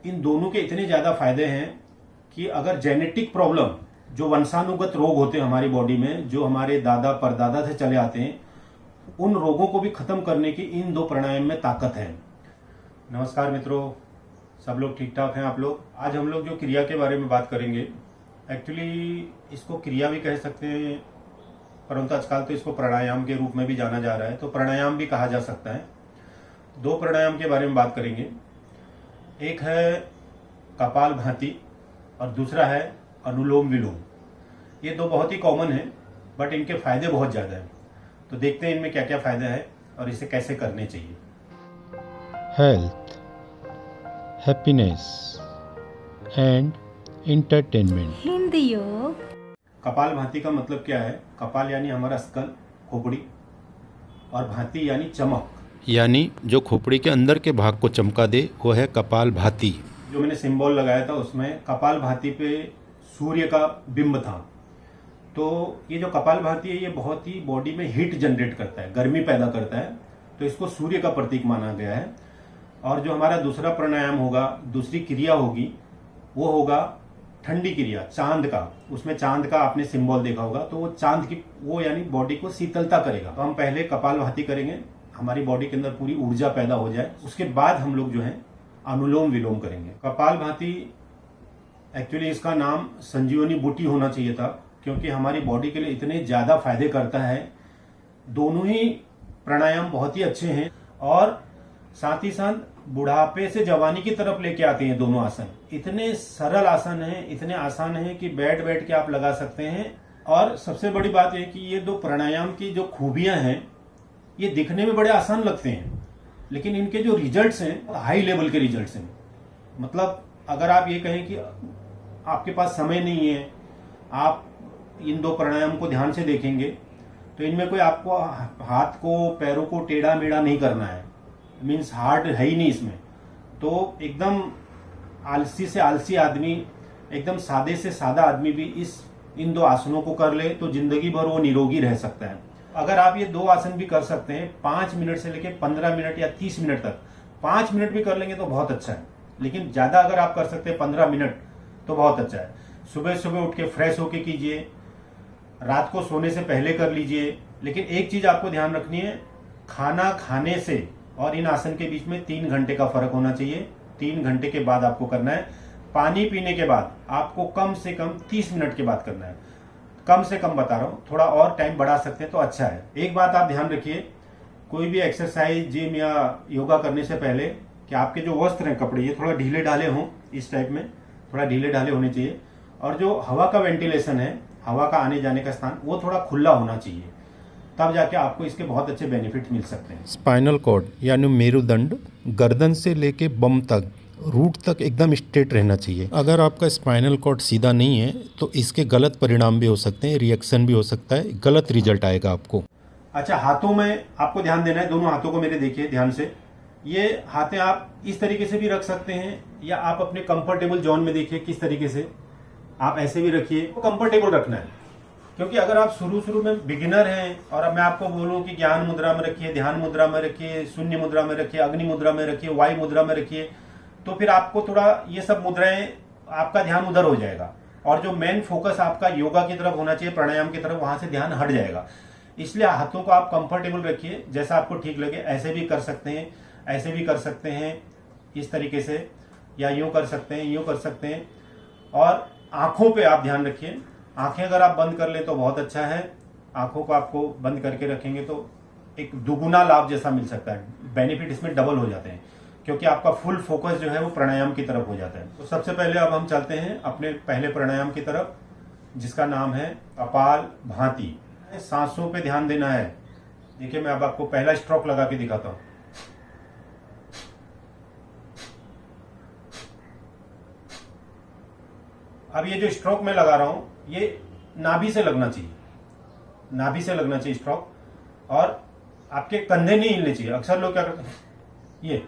इन दोनों के इतने ज़्यादा फायदे हैं कि अगर जेनेटिक प्रॉब्लम, जो वंशानुगत रोग होते हैं हमारी बॉडी में, जो हमारे दादा परदादा से चले आते हैं, उन रोगों को भी खत्म करने की इन 2 प्राणायाम में ताकत है। नमस्कार मित्रों, सब लोग ठीक ठाक हैं आप लोग। आज हम लोग जो क्रिया के बारे में बात करेंगे, एक्चुअली इसको क्रिया भी कह सकते हैं, परंतु आजकल तो इसको प्राणायाम के रूप में भी जाना जा रहा है, तो प्राणायाम भी कहा जा सकता है। 2 प्राणायाम के बारे में बात करेंगे। एक है कपालभाति और दूसरा है अनुलोम विलोम। ये 2 बहुत ही कॉमन है, बट इनके फायदे बहुत ज़्यादा हैं। तो देखते हैं इनमें क्या क्या फायदे हैं और इसे कैसे करने चाहिए। Health, happiness and entertainment. Hindi योग। कपालभाति का मतलब क्या है? कपाल यानी हमारा स्कल, खोपड़ी, और भांति यानी चमक, यानी जो खोपड़ी के अंदर के भाग को चमका दे वो है कपालभाति। जो मैंने सिंबल लगाया था उसमें कपालभाति पे सूर्य का बिंब था। तो ये जो कपालभाति है, ये बहुत ही बॉडी में हीट जनरेट करता है, गर्मी पैदा करता है, तो इसको सूर्य का प्रतीक माना गया है। और जो हमारा दूसरा प्राणायाम होगा, दूसरी क्रिया होगी, वो होगा ठंडी क्रिया, चांद का। उसमें चांद का आपने सिंबल देखा होगा, तो वो चांद की, वो यानी बॉडी को शीतलता करेगा। तो हम पहले कपालभाति करेंगे, हमारी बॉडी के अंदर पूरी ऊर्जा पैदा हो जाए, उसके बाद हम लोग जो है अनुलोम विलोम करेंगे। कपालभाति एक्चुअली इसका नाम संजीवनी बूटी होना चाहिए था, क्योंकि हमारी बॉडी के लिए इतने ज्यादा फायदे करता है। दोनों ही प्राणायाम बहुत ही अच्छे हैं और साथ ही साथ बुढ़ापे से जवानी की तरफ लेके आते हैं। दोनों आसन इतने सरल आसन हैं, इतने आसान हैं कि बैठ के आप लगा सकते हैं। और सबसे बड़ी बात यह कि ये 2 प्राणायाम की जो खूबियां हैं, ये दिखने में बड़े आसान लगते हैं, लेकिन इनके जो रिजल्ट्स हैं हाई लेवल के रिजल्ट्स हैं। मतलब अगर आप ये कहें कि आपके पास समय नहीं है, आप इन 2 प्राणायाम को ध्यान से देखेंगे, तो इनमें कोई आपको हाथ को, पैरों को टेढ़ा मेढ़ा नहीं करना है, मीन्स हार्ड है ही नहीं इसमें। तो एकदम आलसी से आलसी आदमी, एकदम सादे से सादा आदमी भी इन 2 आसनों को कर ले तो जिंदगी भर वो निरोगी रह सकता है। अगर आप ये 2 आसन भी कर सकते हैं 5 मिनट से लेकर 15 मिनट या 30 मिनट तक, 5 मिनट भी कर लेंगे तो बहुत अच्छा है, लेकिन ज्यादा अगर आप कर सकते हैं 15 मिनट तो बहुत अच्छा है। सुबह सुबह उठ के फ्रेश होके कीजिए, रात को सोने से पहले कर लीजिए। लेकिन एक चीज आपको ध्यान रखनी है, खाना खाने से और इन आसन के बीच में 3 घंटे का फर्क होना चाहिए। 3 घंटे के बाद आपको करना है। पानी पीने के बाद आपको कम से कम 30 मिनट के बाद करना है। कम से कम बता रहा हूं, थोड़ा और टाइम बढ़ा सकते हैं तो अच्छा है। एक बात आप ध्यान रखिए, कोई भी एक्सरसाइज, जिम या योगा करने से पहले कि आपके जो वस्त्र हैं, कपड़े, ये थोड़ा ढीले ढाले हों, इस टाइप में थोड़ा ढीले ढाले होने चाहिए। और जो हवा का वेंटिलेशन है, हवा का आने जाने का स्थान, वो थोड़ा खुला होना चाहिए, तब जाके आपको इसके बहुत अच्छे बेनिफिट मिल सकते हैं। स्पाइनल कॉर्ड यानी मेरुदंड गर्दन से लेके बम तक, रूट तक एकदम स्ट्रेट रहना चाहिए। अगर आपका स्पाइनल कॉर्ड सीधा नहीं है तो इसके गलत परिणाम भी हो सकते हैं, रिएक्शन भी हो सकता है, गलत रिजल्ट आएगा आपको। अच्छा, हाथों में आपको ध्यान देना है। दोनों हाथों को मेरे देखिए ध्यान से। ये हाथें आप इस तरीके से भी रख सकते हैं, या आप अपने कंफर्टेबल जोन में देखिए किस तरीके से आप ऐसे भी रखिए। कंफर्टेबल रखना है, क्योंकि अगर आप शुरू में बिगिनर हैं और अब मैं आपको बोलूं कि ज्ञान मुद्रा में रखिए, ध्यान मुद्रा में रखिए, शून्य मुद्रा में रखिए, अग्नि मुद्रा में रखिए, वायु मुद्रा में रखिए, तो फिर आपको थोड़ा ये सब मुद्राएं, आपका ध्यान उधर हो जाएगा और जो मेन फोकस आपका योगा की तरफ होना चाहिए, प्राणायाम की तरफ, वहां से ध्यान हट जाएगा। इसलिए हाथों को आप कंफर्टेबल रखिए, जैसा आपको ठीक लगे। ऐसे भी कर सकते हैं, ऐसे भी कर सकते हैं, इस तरीके से, या यूं कर सकते हैं, यूं कर सकते हैं। और आंखों पे आप ध्यान रखिए। आंखें अगर आप बंद कर ले तो बहुत अच्छा है। आंखों को आपको बंद करके रखेंगे तो एक दुगुना लाभ जैसा मिल सकता है, बेनिफिट इसमें डबल हो जाते हैं, क्योंकि आपका फुल फोकस जो है वो प्राणायाम की तरफ हो जाता है। तो सबसे पहले अब हम चलते हैं अपने पहले प्राणायाम की तरफ, जिसका नाम है कपालभाति। सांसों पे ध्यान देना है। देखिए, मैं अब आपको पहला स्ट्रोक लगा के दिखाता हूं। अब ये जो स्ट्रोक मैं लगा रहा हूं, ये नाभि से लगना चाहिए, नाभि से लगना चाहिए स्ट्रोक, और आपके कंधे नहीं हिलने चाहिए। अक्सर लोग क्या करते हैं,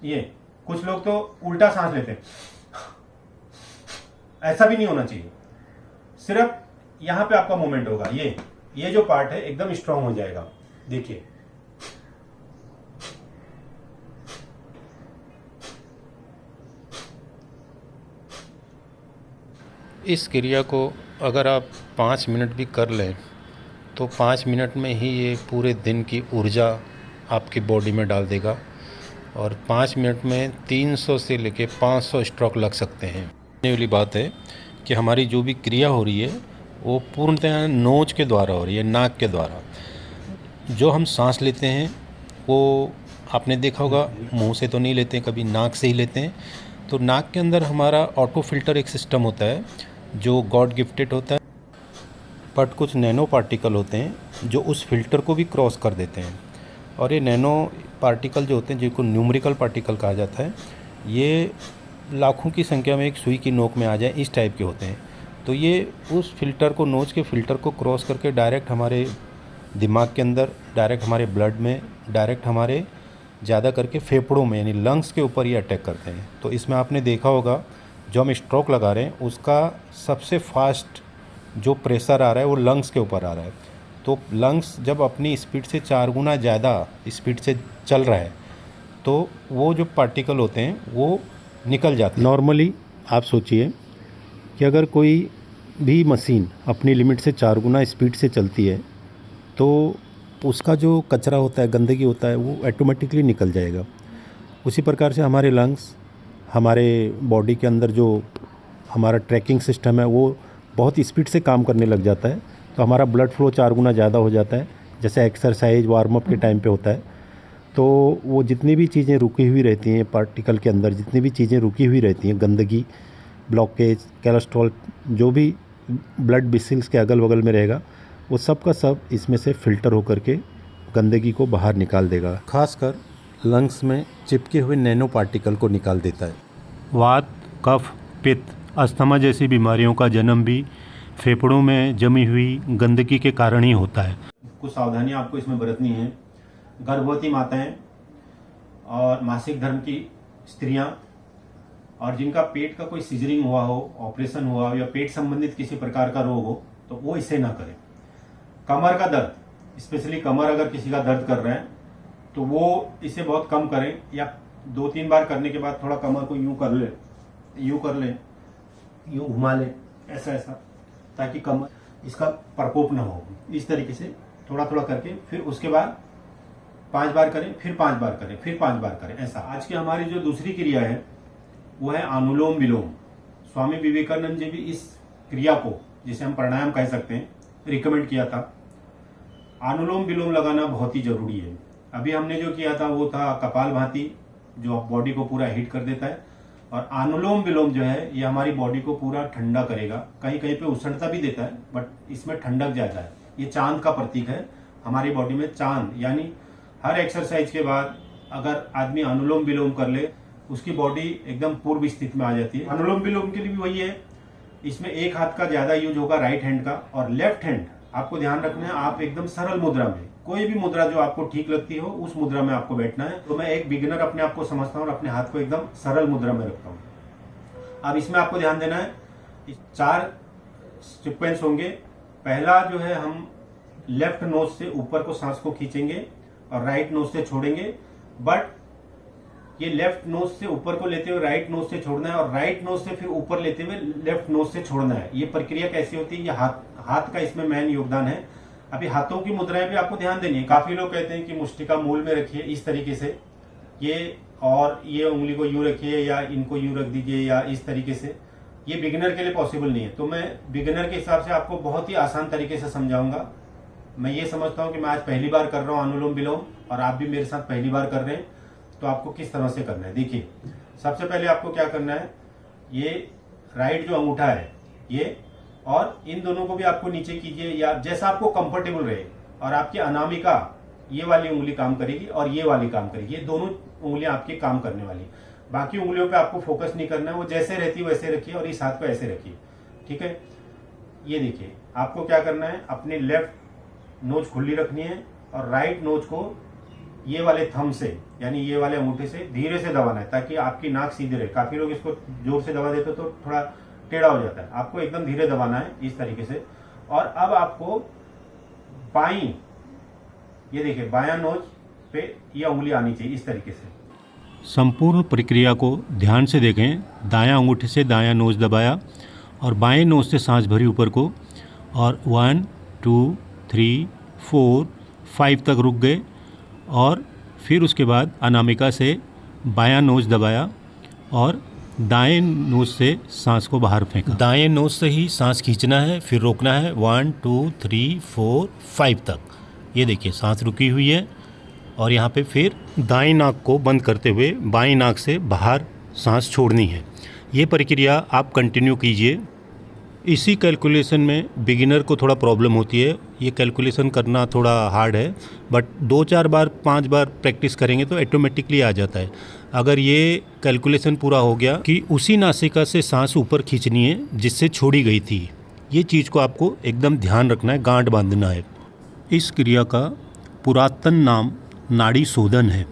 ये कुछ लोग तो उल्टा सांस लेते हैं, ऐसा भी नहीं होना चाहिए। सिर्फ यहां पे आपका मूवमेंट होगा, ये जो पार्ट है एकदम स्ट्रांग हो जाएगा। देखिए, इस क्रिया को अगर आप 5 मिनट भी कर लें तो 5 मिनट में ही ये पूरे दिन की ऊर्जा आपकी बॉडी में डाल देगा और 5 मिनट में 300 से लेके 500 स्ट्रोक लग सकते हैं। ये वाली बात है कि हमारी जो भी क्रिया हो रही है वो पूर्णतः नोज के द्वारा हो रही है, नाक के द्वारा। जो हम सांस लेते हैं वो आपने देखा होगा मुंह से तो नहीं लेते हैं, कभी नाक से ही लेते हैं। तो नाक के अंदर हमारा ऑटो फिल्टर एक सिस्टम होता है जो गॉड गिफ्टेड होता है, बट कुछ नैनो पार्टिकल होते हैं जो उस फिल्टर को भी क्रॉस कर देते हैं। और ये नैनो पार्टिकल जो होते हैं, जिनको न्यूमेरिकल पार्टिकल कहा जाता है, ये लाखों की संख्या में एक सुई की नोक में आ जाए इस टाइप के होते हैं। तो ये उस फिल्टर को, नोज के फिल्टर को क्रॉस करके डायरेक्ट हमारे दिमाग के अंदर, डायरेक्ट हमारे ब्लड में, डायरेक्ट हमारे ज़्यादा करके फेफड़ों में यानी लंग्स के ऊपर ये अटैक करते हैं। तो इसमें आपने देखा होगा जो हम स्ट्रोक लगा रहे हैं उसका सबसे फास्ट जो प्रेशर आ रहा है वो लंग्स के ऊपर आ रहा है। तो लंग्स जब अपनी स्पीड से 4 गुना ज़्यादा स्पीड से चल रहा है तो वो जो पार्टिकल होते हैं वो निकल जाते हैं। नॉर्मली आप सोचिए कि अगर कोई भी मशीन अपनी लिमिट से 4 गुना स्पीड से चलती है तो उसका जो कचरा होता है, गंदगी होता है, वो ऑटोमेटिकली निकल जाएगा। उसी प्रकार से हमारे लंग्स, हमारे बॉडी के अंदर जो हमारा ट्रैकिंग सिस्टम है वो बहुत स्पीड से काम करने लग जाता है। तो हमारा ब्लड फ्लो 4 गुना ज़्यादा हो जाता है, जैसे एक्सरसाइज वार्म अप के टाइम पे होता है। तो वो जितनी भी चीज़ें रुकी हुई रहती हैं पार्टिकल के अंदर, जितनी भी चीज़ें रुकी हुई रहती हैं, गंदगी, ब्लॉकेज, कोलेस्ट्रॉल, जो भी ब्लड वेसल्स के अगल बगल में रहेगा, वो सब का सब इसमें से फ़िल्टर होकर के गंदगी को बाहर निकाल देगा। खासकर लंग्स में चिपके हुए नैनो पार्टिकल को निकाल देता है। वात, कफ, पित्त, अस्थमा जैसी बीमारियों का जन्म भी फेफड़ों में जमी हुई गंदगी के कारण ही होता है। कुछ सावधानियां आपको इसमें बरतनी है। गर्भवती माताएं और मासिक धर्म की स्त्रियां और जिनका पेट का कोई सीजरिंग हुआ हो, ऑपरेशन हुआ हो या पेट संबंधित किसी प्रकार का रोग हो तो वो इसे ना करें। कमर का दर्द, स्पेशली कमर अगर किसी का दर्द कर रहा है तो वो इसे बहुत कम करें, या 2-3 बार करने के बाद थोड़ा कमर को यूं कर ले, यूं घुमा ले, ऐसा, ताकि कमर इसका प्रकोप ना हो। इस तरीके से थोड़ा थोड़ा करके फिर उसके बाद 5 बार करें, फिर 5 बार करें, फिर 5 बार करें, ऐसा। आज की हमारी जो दूसरी क्रिया है वो है अनुलोम विलोम। स्वामी विवेकानंद जी भी इस क्रिया को, जिसे हम प्राणायाम कह सकते हैं, रिकमेंड किया था। अनुलोम विलोम लगाना बहुत ही जरूरी है। अभी हमने जो किया था वो था कपालभाति, जो बॉडी को पूरा हीट कर देता है, और अनुलोम विलोम जो है ये हमारी बॉडी को पूरा ठंडा करेगा। कहीं कहीं पे उष्णता भी देता है, बट इसमें ठंडक ज्यादा है। ये चांद का प्रतीक है हमारी बॉडी में। चांद यानी हर एक्सरसाइज के बाद अगर आदमी अनुलोम विलोम कर ले, उसकी बॉडी एकदम पूर्व स्थिति में आ जाती है। अनुलोम विलोम के लिए भी वही है, इसमें एक हाथ का ज्यादा यूज होगा, राइट हैंड का, और लेफ्ट हैंड आपको ध्यान रखना है, आप एकदम सरल मुद्रा में, कोई भी मुद्रा जो आपको ठीक लगती हो उस मुद्रा में आपको बैठना है। तो मैं एक बिगिनर अपने आप को समझता हूँ और अपने हाथ को एकदम सरल मुद्रा में रखता हूँ। अब इसमें आपको ध्यान देना है, 4 सीक्वेंस होंगे। पहला जो है, हम लेफ्ट नोज से ऊपर को सांस को खींचेंगे और राइट नोज से छोड़ेंगे, बट ये लेफ्ट नोज से ऊपर को लेते हुए राइट नोज से छोड़ना है और राइट नोज से फिर ऊपर लेते हुए लेफ्ट नोज से छोड़ना है। ये प्रक्रिया कैसी होती है, ये हाथ का इसमें मेन योगदान है। अभी हाथों की मुद्राएं भी आपको ध्यान देनी है। काफी लोग कहते हैं कि मुष्टिका मूल में रखिए इस तरीके से, ये और ये उंगली को यूं रखिए या इनको यूं रख दीजिए या इस तरीके से। ये बिगिनर के लिए पॉसिबल नहीं है, तो मैं बिगिनर के हिसाब से आपको बहुत ही आसान तरीके से समझाऊंगा। मैं ये समझता हूं कि मैं आज पहली बार कर रहा हूं अनुलोम विलोम और आप भी मेरे साथ पहली बार कर रहे हैं, तो आपको किस तरह से करना है। देखिए, सबसे पहले आपको क्या करना है, ये राइट जो अंगूठा है ये, और इन दोनों को भी आपको नीचे कीजिए या जैसा आपको कंफर्टेबल रहे, और आपकी अनामिका ये वाली उंगली काम करेगी और ये वाली काम करेगी। ये दोनों उंगलियां आपकी काम करने वाली। बाकी उंगलियों पे आपको फोकस नहीं करना है, वो जैसे रहती है वैसे रखिए और इस हाथ को ऐसे रखिए, ठीक है। ये देखिए, आपको क्या करना है, अपनी लेफ्ट नोज खुली रखनी है और राइट नोज को ये वाले थंब से यानी ये वाले अंगूठे से धीरे से दबाना है ताकि आपकी नाक सीधी रहे। काफी लोग इसको जोर से दबा देते तो थोड़ा टेढ़ा हो जाता है, आपको एकदम धीरे दबाना है इस तरीके से। और अब आपको बाई, ये देखिए बायां नोज पे ये उंगली आनी चाहिए इस तरीके से। संपूर्ण प्रक्रिया को ध्यान से देखें। दायां अंगूठे से दायां नोज दबाया और बाएं नोज से सांस भरी ऊपर को, और 1 2 3 4 5 तक रुक गए, और फिर उसके बाद अनामिका से बायां नोज दबाया और दाएं नोज से सांस को बाहर फेंका। दाएं नोज से ही सांस खींचना है, फिर रोकना है 1 2 3 4 5 तक। ये देखिए सांस रुकी हुई है, और यहाँ पे फिर दाएं नाक को बंद करते हुए बाएं नाक से बाहर सांस छोड़नी है। ये प्रक्रिया आप कंटिन्यू कीजिए। इसी कैलकुलेशन में बिगिनर को थोड़ा प्रॉब्लम होती है, ये कैलकुलेशन करना थोड़ा हार्ड है, बट 2-4 बार 5 बार प्रैक्टिस करेंगे तो ऑटोमेटिकली आ जाता है। अगर ये कैलकुलेशन पूरा हो गया कि उसी नासिका से सांस ऊपर खींचनी है जिससे छोड़ी गई थी, ये चीज़ को आपको एकदम ध्यान रखना है, गांठ बांधना है। इस क्रिया का पुरातन नाम नाड़ी शोधन है,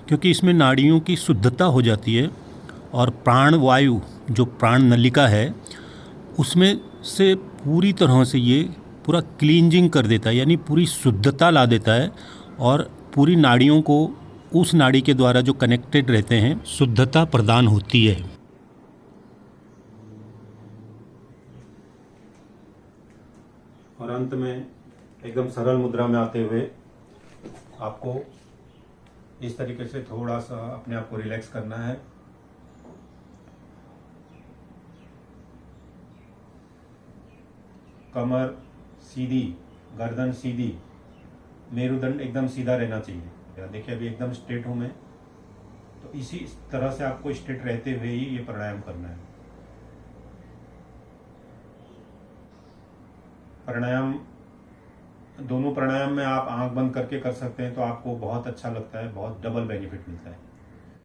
क्योंकि इसमें नाड़ियों की शुद्धता हो जाती है और प्राण वायु जो प्राण नलिका है उसमें से पूरी तरह से ये पूरा क्लींजिंग कर देता है, यानी पूरी शुद्धता ला देता है, और पूरी नाड़ियों को उस नाड़ी के द्वारा जो कनेक्टेड रहते हैं शुद्धता प्रदान होती है। और अंत में एकदम सरल मुद्रा में आते हुए आपको इस तरीके से थोड़ा सा अपने आप को रिलैक्स करना है। कमर सीधी, गर्दन सीधी, मेरुदंड एकदम सीधा रहना चाहिए। देखिए अभी एकदम स्ट्रेट हूं मैं, तो इसी तरह से आपको स्ट्रेट रहते हुए ही ये प्राणायाम करना है। प्राणायाम, दोनों प्राणायाम में आप आंख बंद करके कर सकते हैं तो आपको बहुत अच्छा लगता है, बहुत डबल बेनिफिट मिलता है।